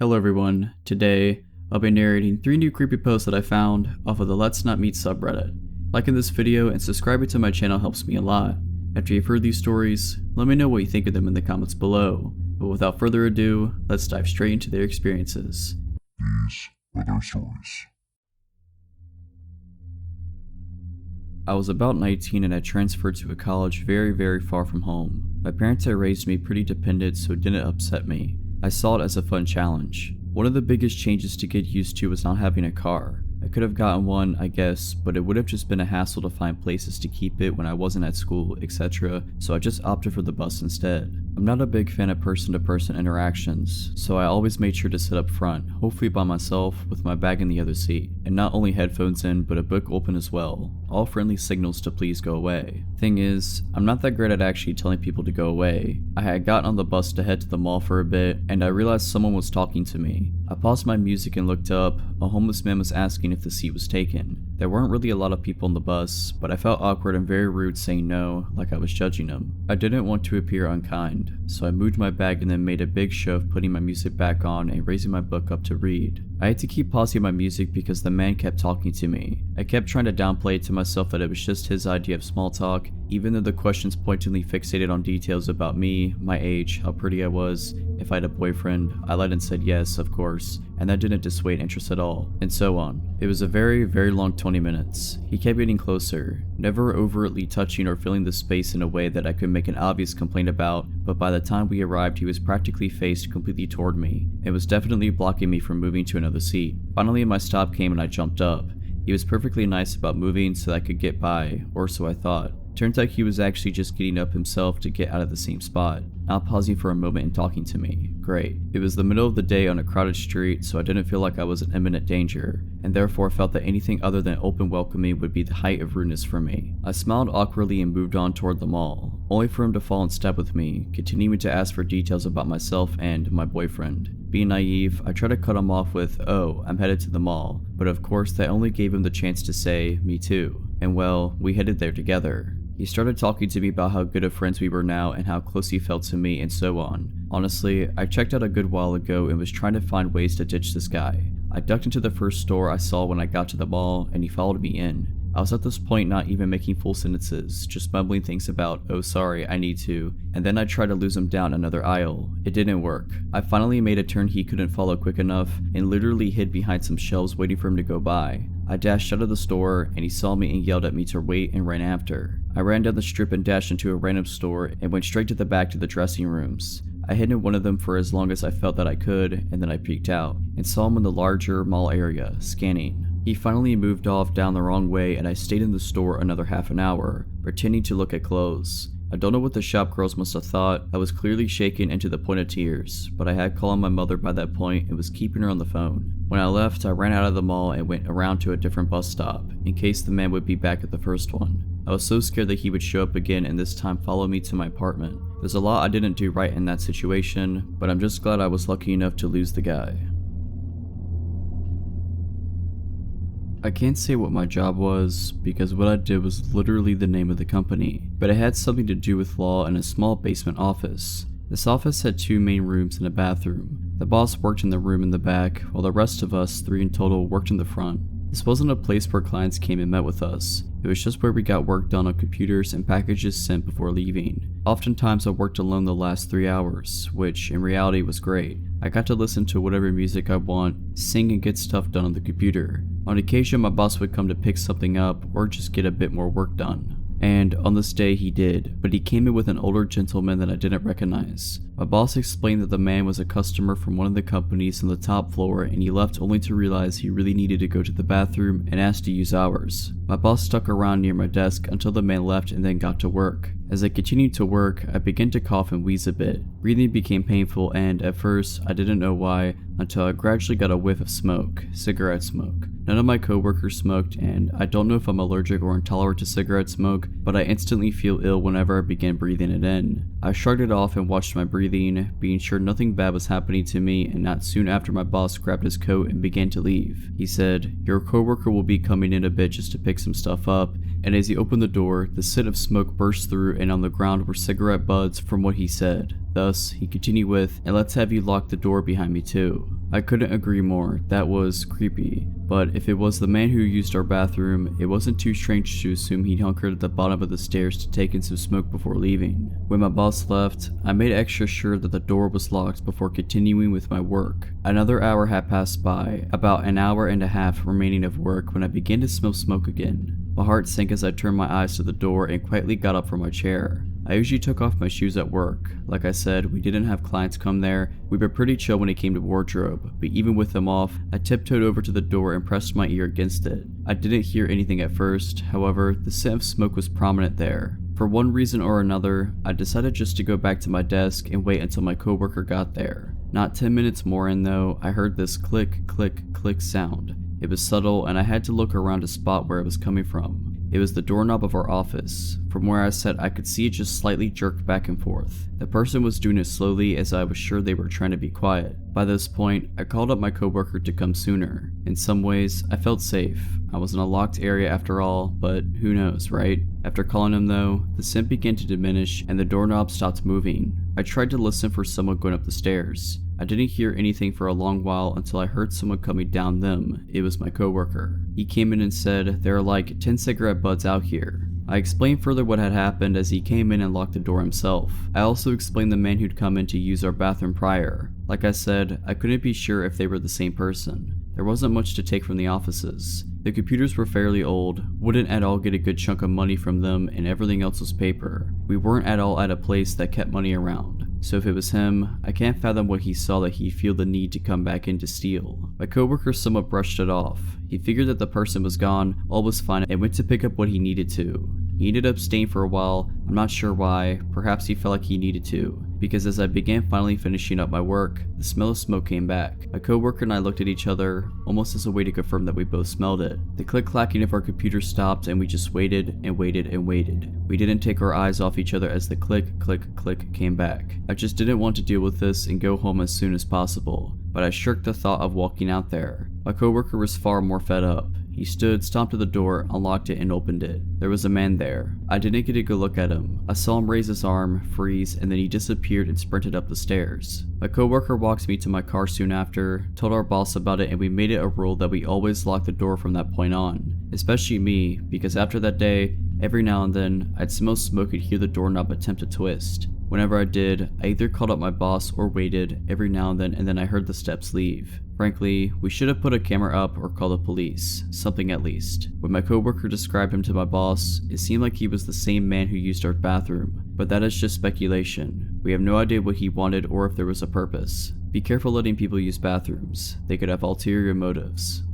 Hello everyone, today I'll be narrating 3 new creepyposts that I found off of the Let's Not Meet subreddit. Liking this video and subscribing to my channel helps me a lot. After you've heard these stories, let me know what you think of them in the comments below. But without further ado, let's dive straight into their experiences. These are their stories. I was about 19 and I transferred to a college very far from home. My parents had raised me pretty dependent, so it didn't upset me. I saw it as a fun challenge. One of the biggest changes to get used to was not having a car. I could have gotten one, I guess, but it would have just been a hassle to find places to keep it when I wasn't at school, etc., so I just opted for the bus instead. I'm not a big fan of person-to-person interactions, so I always made sure to sit up front, hopefully by myself, with my bag in the other seat, and not only headphones in, but a book open as well, all friendly signals to please go away. Thing is, I'm not that great at actually telling people to go away. I had gotten on the bus to head to the mall for a bit, and I realized someone was talking to me. I paused my music and looked up. A homeless man was asking if the seat was taken. There weren't really a lot of people on the bus, but I felt awkward and very rude saying no, like I was judging him. I didn't want to appear unkind, so I moved my bag and then made a big show of putting my music back on and raising my book up to read. I had to keep pausing my music because the man kept talking to me. I kept trying to downplay it to myself that it was just his idea of small talk, even though the questions pointedly fixated on details about me, my age, how pretty I was, if I had a boyfriend. I lied and said yes, of course, and that didn't dissuade interest at all, and so on. It was a very long 20 minutes. He kept getting closer, never overtly touching or filling the space in a way that I could make an obvious complaint about, but by the time we arrived he was practically faced completely toward me. It was definitely blocking me from moving to another seat. Finally my stop came and I jumped up. He was perfectly nice about moving so that I could get by, or so I thought. Turns out he was actually just getting up himself to get out of the same spot, not pausing for a moment and talking to me. Great. It was the middle of the day on a crowded street, so I didn't feel like I was in imminent danger, and therefore felt that anything other than open welcoming would be the height of rudeness for me. I smiled awkwardly and moved on toward the mall, only for him to fall in step with me, continuing to ask for details about myself and my boyfriend. Being naive, I tried to cut him off with, "Oh, I'm headed to the mall," but of course that only gave him the chance to say, "Me too," and well, we headed there together. He started talking to me about how good of friends we were now and how close he felt to me and so on. Honestly, I checked out a good while ago and was trying to find ways to ditch this guy. I ducked into the first store I saw when I got to the mall and he followed me in. I was at this point not even making full sentences, just mumbling things about, "Oh sorry, I need to," and then I tried to lose him down another aisle. It didn't work. I finally made a turn he couldn't follow quick enough and literally hid behind some shelves waiting for him to go by. I dashed out of the store and he saw me and yelled at me to wait and ran after. I ran down the strip and dashed into a random store and went straight to the back to the dressing rooms. I hid in one of them for as long as I felt that I could, and then I peeked out and saw him in the larger mall area, scanning. He finally moved off down the wrong way and I stayed in the store another half an hour, pretending to look at clothes. I don't know what the shop girls must have thought. I was clearly shaken and to the point of tears, but I had called my mother by that point and was keeping her on the phone. When I left, I ran out of the mall and went around to a different bus stop, in case the man would be back at the first one. I was so scared that he would show up again and this time follow me to my apartment. There's a lot I didn't do right in that situation, but I'm just glad I was lucky enough to lose the guy. I can't say what my job was, because what I did was literally the name of the company, but it had something to do with law in a small basement office. This office had 2 main rooms and a bathroom. The boss worked in the room in the back, while the rest of us, 3 in total, worked in the front. This wasn't a place where clients came and met with us. It was just where we got work done on computers and packages sent before leaving. Oftentimes I worked alone the last 3 hours, which in reality was great. I got to listen to whatever music I want, sing and get stuff done on the computer. On occasion my boss would come to pick something up or just get a bit more work done. And on this day he did, but he came in with an older gentleman that I didn't recognize. My boss explained that the man was a customer from one of the companies on the top floor and he left only to realize he really needed to go to the bathroom and asked to use ours. My boss stuck around near my desk until the man left and then got to work. As I continued to work, I began to cough and wheeze a bit. Breathing became painful and, at first, I didn't know why until I gradually got a whiff of smoke, cigarette smoke. None of my coworkers smoked and I don't know if I'm allergic or intolerant to cigarette smoke, but I instantly feel ill whenever I begin breathing it in. I shrugged it off and watched my breathing, being sure nothing bad was happening to me, and not soon after my boss grabbed his coat and began to leave. He said, "Your coworker will be coming in a bit just to pick some stuff up," and as he opened the door, the scent of smoke burst through and on the ground were cigarette butts from what he said. Thus, he continued with, "And let's have you lock the door behind me too." I couldn't agree more, that was creepy. But if it was the man who used our bathroom, it wasn't too strange to assume he'd hunkered at the bottom of the stairs to take in some smoke before leaving. When my boss left, I made extra sure that the door was locked before continuing with my work. Another hour had passed by, about an hour and a half remaining of work when I began to smell smoke again. My heart sank as I turned my eyes to the door and quietly got up from my chair. I usually took off my shoes at work. Like I said, we didn't have clients come there. We were pretty chill when it came to wardrobe, but even with them off, I tiptoed over to the door and pressed my ear against it. I didn't hear anything at first, however, the scent of smoke was prominent there. For one reason or another, I decided just to go back to my desk and wait until my coworker got there. Not 10 minutes more in though, I heard this click, click, click sound. It was subtle and I had to look around to spot where it was coming from. It was the doorknob of our office. From where I sat, I could see it just slightly jerk back and forth. The person was doing it slowly as I was sure they were trying to be quiet. By this point, I called up my coworker to come sooner. In some ways, I felt safe. I was in a locked area after all, but who knows, right? After calling him though, the scent began to diminish and the doorknob stopped moving. I tried to listen for someone going up the stairs. I didn't hear anything for a long while until I heard someone coming down them. It was my coworker. He came in and said, "There are like 10 cigarette butts out here." I explained further what had happened as he came in and locked the door himself. I also explained the man who'd come in to use our bathroom prior. Like I said, I couldn't be sure if they were the same person. There wasn't much to take from the offices. The computers were fairly old, wouldn't at all get a good chunk of money from them, and everything else was paper. We weren't at all at a place that kept money around. So if it was him, I can't fathom what he saw that he'd feel the need to come back in to steal. My coworker somewhat brushed it off. He figured that the person was gone, all was fine, and went to pick up what he needed to. He ended up staying for a while, I'm not sure why, perhaps he felt like he needed to. Because as I began finally finishing up my work, the smell of smoke came back. My coworker and I looked at each other, almost as a way to confirm that we both smelled it. The click-clacking of our computer stopped and we just waited and waited and waited. We didn't take our eyes off each other as the click, click, click came back. I just didn't want to deal with this and go home as soon as possible, but I shirked the thought of walking out there. My coworker was far more fed up. He stood, stomped to the door, unlocked it, and opened it. There was a man there. I didn't get a good look at him. I saw him raise his arm, freeze, and then he disappeared and sprinted up the stairs. My coworker walked me to my car soon after, told our boss about it, and we made it a rule that we always lock the door from that point on. Especially me, because after that day, every now and then, I'd smell smoke and hear the doorknob attempt to twist. Whenever I did, I either called up my boss or waited every now and then I heard the steps leave. Frankly, we should have put a camera up or called the police, something at least. When my coworker described him to my boss, it seemed like he was the same man who used our bathroom, but that is just speculation. We have no idea what he wanted or if there was a purpose. Be careful letting people use bathrooms. They could have ulterior motives.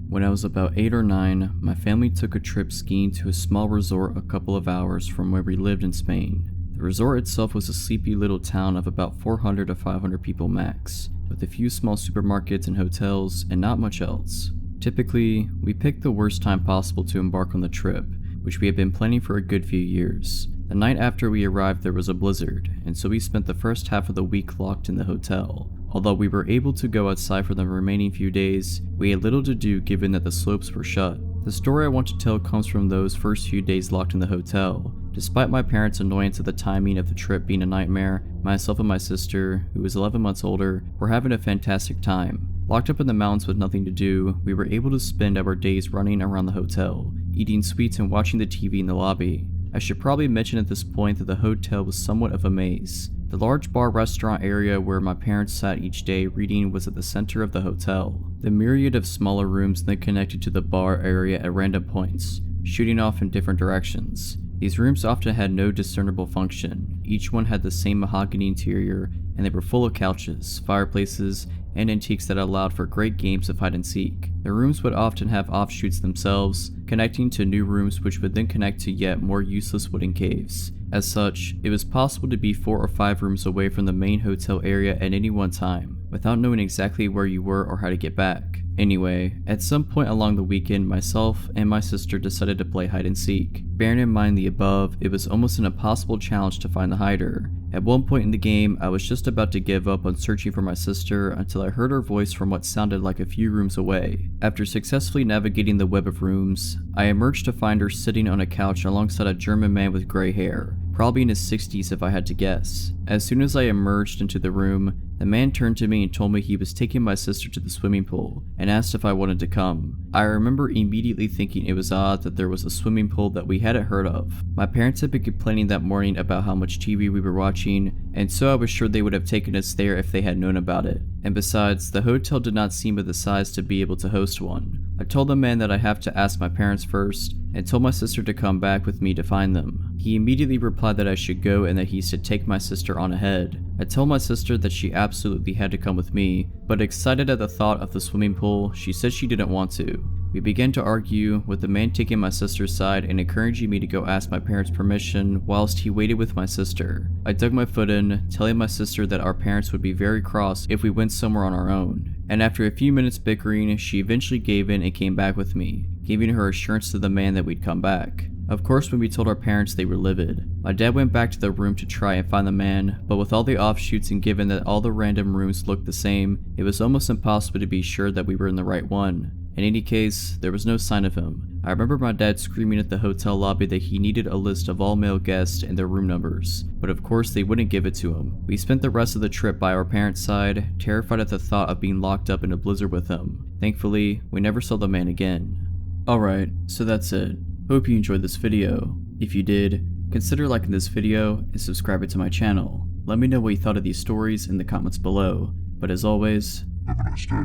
When I was about 8 or 9, my family took a trip skiing to a small resort a couple of hours from where we lived in Spain. The resort itself was a sleepy little town of about 400 to 500 people max, with a few small supermarkets and hotels and not much else. Typically, we picked the worst time possible to embark on the trip, which we had been planning for a good few years. The night after we arrived there was a blizzard, and so we spent the first half of the week locked in the hotel. Although we were able to go outside for the remaining few days, we had little to do given that the slopes were shut. The story I want to tell comes from those first few days locked in the hotel. Despite my parents' annoyance at the timing of the trip being a nightmare, myself and my sister, who was 11 months older, were having a fantastic time. Locked up in the mountains with nothing to do, we were able to spend our days running around the hotel, eating sweets and watching the TV in the lobby. I should probably mention at this point that the hotel was somewhat of a maze. The large bar restaurant area where my parents sat each day reading was at the center of the hotel. The myriad of smaller rooms then connected to the bar area at random points, shooting off in different directions. These rooms often had no discernible function. Each one had the same mahogany interior, and they were full of couches, fireplaces, and antiques that allowed for great games of hide and seek. The rooms would often have offshoots themselves, connecting to new rooms which would then connect to yet more useless wooden caves. As such, it was possible to be 4 or 5 rooms away from the main hotel area at any one time, without knowing exactly where you were or how to get back. Anyway, at some point along the weekend, myself and my sister decided to play hide and seek. Bearing in mind the above, it was almost an impossible challenge to find the hider. At one point in the game, I was just about to give up on searching for my sister until I heard her voice from what sounded like a few rooms away. After successfully navigating the web of rooms, I emerged to find her sitting on a couch alongside a German man with gray hair, probably in his 60s if I had to guess. As soon as I emerged into the room, the man turned to me and told me he was taking my sister to the swimming pool and asked if I wanted to come. I remember immediately thinking it was odd that there was a swimming pool that we hadn't heard of. My parents had been complaining that morning about how much TV we were watching, and so I was sure they would have taken us there if they had known about it. And besides, the hotel did not seem of the size to be able to host one. I told the man that I have to ask my parents first, and told my sister to come back with me to find them. He immediately replied that I should go and that he should take my sister on ahead. I told my sister that she absolutely had to come with me, but excited at the thought of the swimming pool, she said she didn't want to. We began to argue, with the man taking my sister's side and encouraging me to go ask my parents' permission whilst he waited with my sister. I dug my foot in, telling my sister that our parents would be very cross if we went somewhere on our own. And after a few minutes bickering, she eventually gave in and came back with me, giving her assurance to the man that we'd come back. Of course, when we told our parents, they were livid. My dad went back to the room to try and find the man, but with all the offshoots and given that all the random rooms looked the same, it was almost impossible to be sure that we were in the right one. In any case, there was no sign of him. I remember my dad screaming at the hotel lobby that he needed a list of all male guests and their room numbers, but of course they wouldn't give it to him. We spent the rest of the trip by our parents' side, terrified at the thought of being locked up in a blizzard with him. Thankfully, we never saw the man again. Alright, so that's it. Hope you enjoyed this video. If you did, consider liking this video and subscribing to my channel. Let me know what you thought of these stories in the comments below. But as always, Have a nice day.